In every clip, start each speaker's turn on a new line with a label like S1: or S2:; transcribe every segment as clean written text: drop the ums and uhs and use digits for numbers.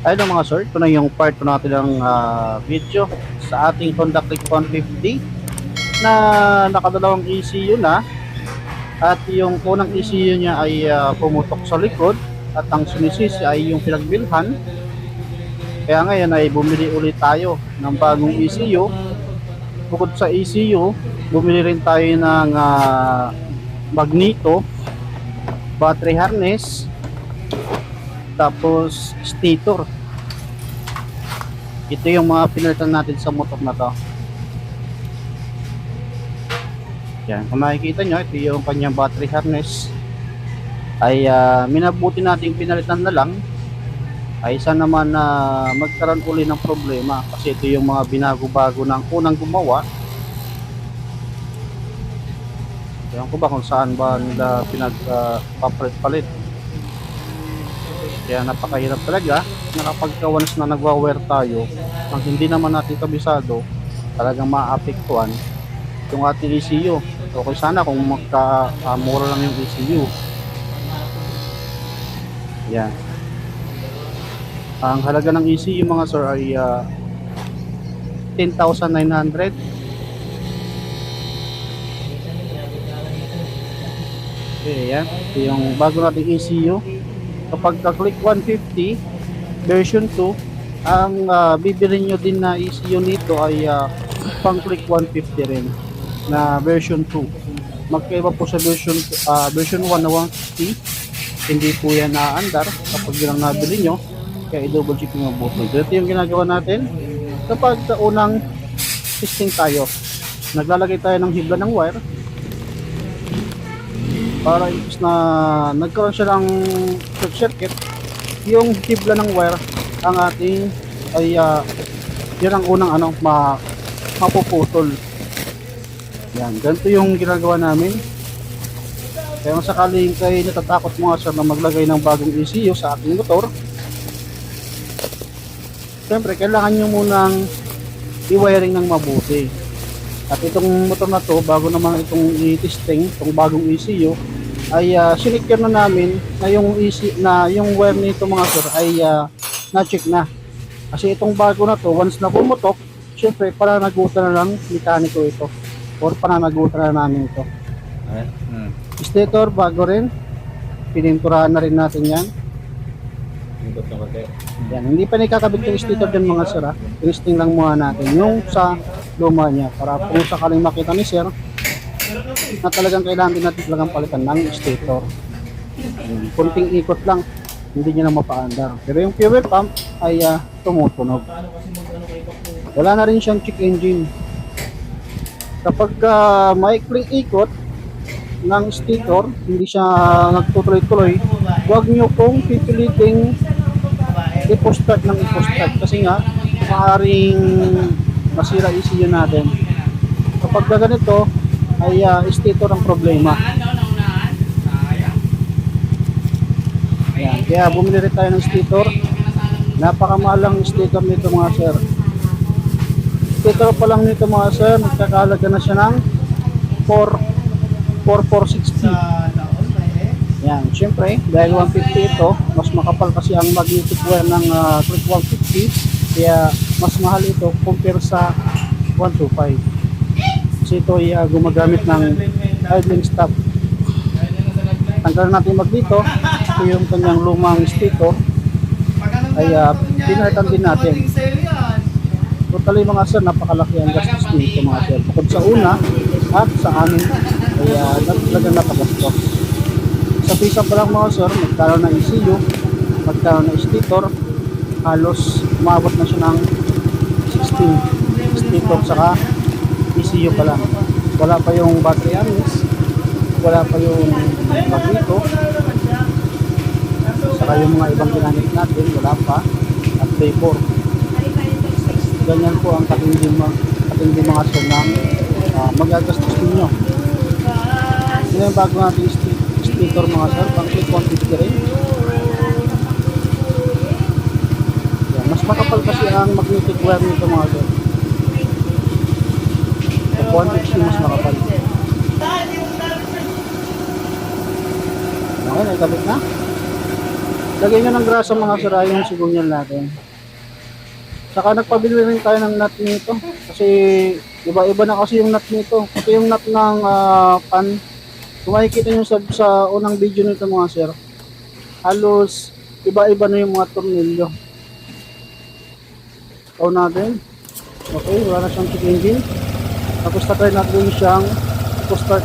S1: Ayun mga sir, ito na yung part 2 natin ng video sa ating Honda Click 150 na nakadalawang ECU na, at yung unang ECU niya ay pumutok sa likod at ang sinisisi ay yung pinagbilhan. Kaya ngayon ay bumili ulit tayo ng bagong ECU. Bukod sa ECU, bumili rin tayo ng magneto, battery harness, tapos stator. Ito yung mga pinalitan natin sa motor na to. Yan, kung makikita nyo, ito yung kanyang battery harness. Ay minabuti nating pinalitan na lang. Ay isa naman na magkaroon uli ng problema, kasi ito yung mga binago-bago ng unang gumawa. Ewan ko ba kung saan ba nila pinagpapalit-palit. Kaya napakahirap talaga na kapag once na nagwa-wear tayo, ang hindi naman natin kabisado, talagang maapektuhan yung ating ECU. Okay sana kung mura lang yung ECU. Yan. Ang halaga ng ECU mga sir ay 10,900. Okay, yan. Ito yung bago nating ECU. Kapag ka-click 150 version 2, ang bibili nyo din na ECU nito ay pang click 150 rin na version 2. Magkaiba po sa version 1 na 150, hindi po yan naaandar kapag yun ang nabili nyo. Kaya i-double check nyo mabuti. Ito yung ginagawa natin kapag unang testing tayo. Naglalagay tayo ng hibla ng wire para imbis na nagkaroon siya ng short circuit, yung hibla ng wire ang ating ay yun ang unang mapuputol. Yan, ganito yung ginagawa namin. Kaya kung sakaling kayo natatakot mga sir na maglagay ng bagong ECU sa ating motor, siyempre kailangan nyo munang i-wiring ng mabuti. At itong motor na to, bago naman itong i-testing, itong bagong ECU, ay sinikir na namin na yung wire nito mga sir ay na-check na. Kasi itong bago na to, once na pumutok, syempre pananagutan na lang mekaniko ito, or pananagutan na namin ito. Stator bago rin, pininturahan na rin natin yan. Yan, hindi pa nakakabit yung stator dyan mga sir. Testing lang muna natin yung sa luma niya, para kung sakaling makita ni sir na talagang kailangan din natin talagang palitan ng stator. Kunting ikot lang, hindi niya na mapaandar. Pero yung fuel pump ay tumutunog. Wala na rin siyang check engine. Kapag maikling ikot ng stator, hindi siya nagtutuloy-tuloy, huwag nyo pong pipiliting i-post-start ng i-post-start, kasi nga maaaring masira ECU natin. Kapag ganito ay stator ang problema. Ayan, kaya bumili rin tayo ng stator. Napakamahal lang stator nito mga sir. Stator pa lang nito mga sir, nagkakalaga na siya ng 4,460. Yan, syempre dahil 150 ito, mas makapal kasi ang magnetic wire ng click 150, kaya mas mahal ito compare sa 125. Kasi ito ay gumagamit ng idling stop. Tanggalan natin magdito. Ito yung kanyang lumang stator, ay pinalitan din natin. Totally mga sir, napakalaki ang gastos dito mga sir. Bukod sa una at sa amin ay talagang napagastos. Sa pisa pa lang mga sir, magkaroon ng ECU, magkaroon ng stator, halos umabot na siya ng 16 stator saka ECU pa lang. Wala pa yung battery harness, wala pa yung magneto, saka yung mga ibang ginamit natin, wala pa, at vapor. Ganyan po ang katindi mga sir ng magagastos ninyo. Yun yung bago natin stator mga sir, pang click 150 rin. Yan, mas makapal kasi ang magnetic wire nito mga sir. 160 mas makapal. Okay, nagkabit na. Lagyan nyo ng grasa mga sir yung sigunyal natin. Saka nagpabili rin tayo ng nut nito. Kasi iba-iba na kasi yung nut nito. Ito yung nut ng pan. Kung makikita nyo sa unang video nito mga sir, halos iba-iba na yung mga tornilyo. Tao natin. Okay, wala na siyang check engine. Tapos tatry natin siyang start.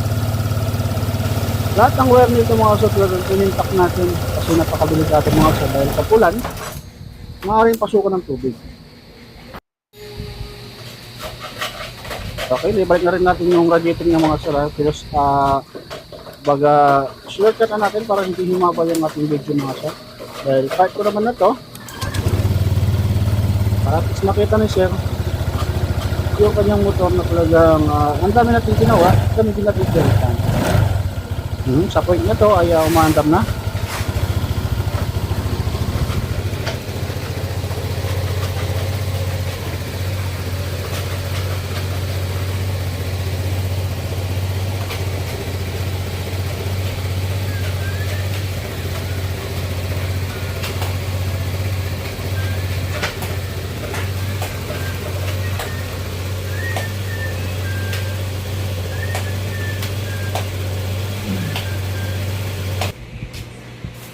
S1: Lahat ng wire nito mga sir, pinintak natin kasi napakabilikado mga sir dahil sa pulan, maaaring pasukan ng tubig. Okay, libalik na rin natin yung radiator ng mga sir. Pero baga shortcut na natin para hindi humaba yung ating video mga sir. Dahil part ko naman na to, para at least makita ni sir yung kanyang motor na talagang ang dami natin ginawa, dami din natin ginawa. Sa point na to ay umaandam na.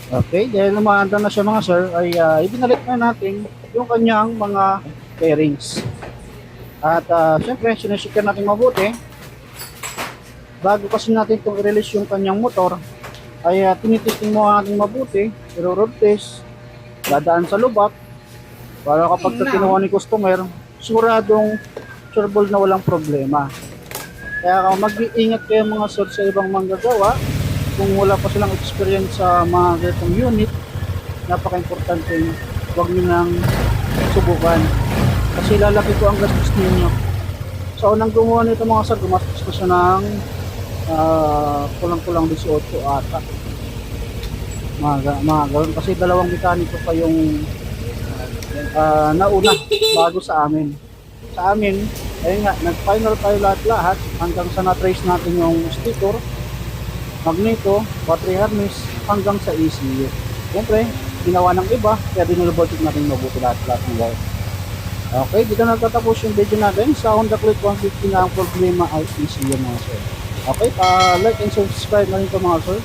S1: Okay, dahil umaandam na siya mga sir, ay ibinalik na natin yung kanyang mga bearings. At syempre, sinesikir natin mabuti. Bago kasi natin itong i-release yung kanyang motor, ay tinitesting mo natin mabuti, pero road test, dadaan sa lubak, para kapag kinuha ni customer, siguradong sureball na walang problema. Kaya mag-iingat kayo mga sir sa ibang manggagawa. Kung wala pa silang experience sa mga ganitong unit, napaka-importante huwag nyo nang subukan. Kasi lalaki ko ang gastos ninyo. Sa unang gumawa nito mga sir, gumastos ko siya ng kulang-kulang 18 ata. Mga ganun. Kasi dalawang mekaniko pa yung nauna bago sa amin. Sa amin, ayun nga, nag-final tayo lahat-lahat hanggang sa na-trace natin yung sticker, magneto, battery harness, hanggang sa ECU. Siyempre, ginawa ng iba, kaya dinulabotik natin mabuti lahat-lahat ng wire. Okay, dito na tatapos yung video natin. Sa Honda Click 150 na ang problema ay ECU mga sir. Okay, like and subscribe na rin ito mga sir.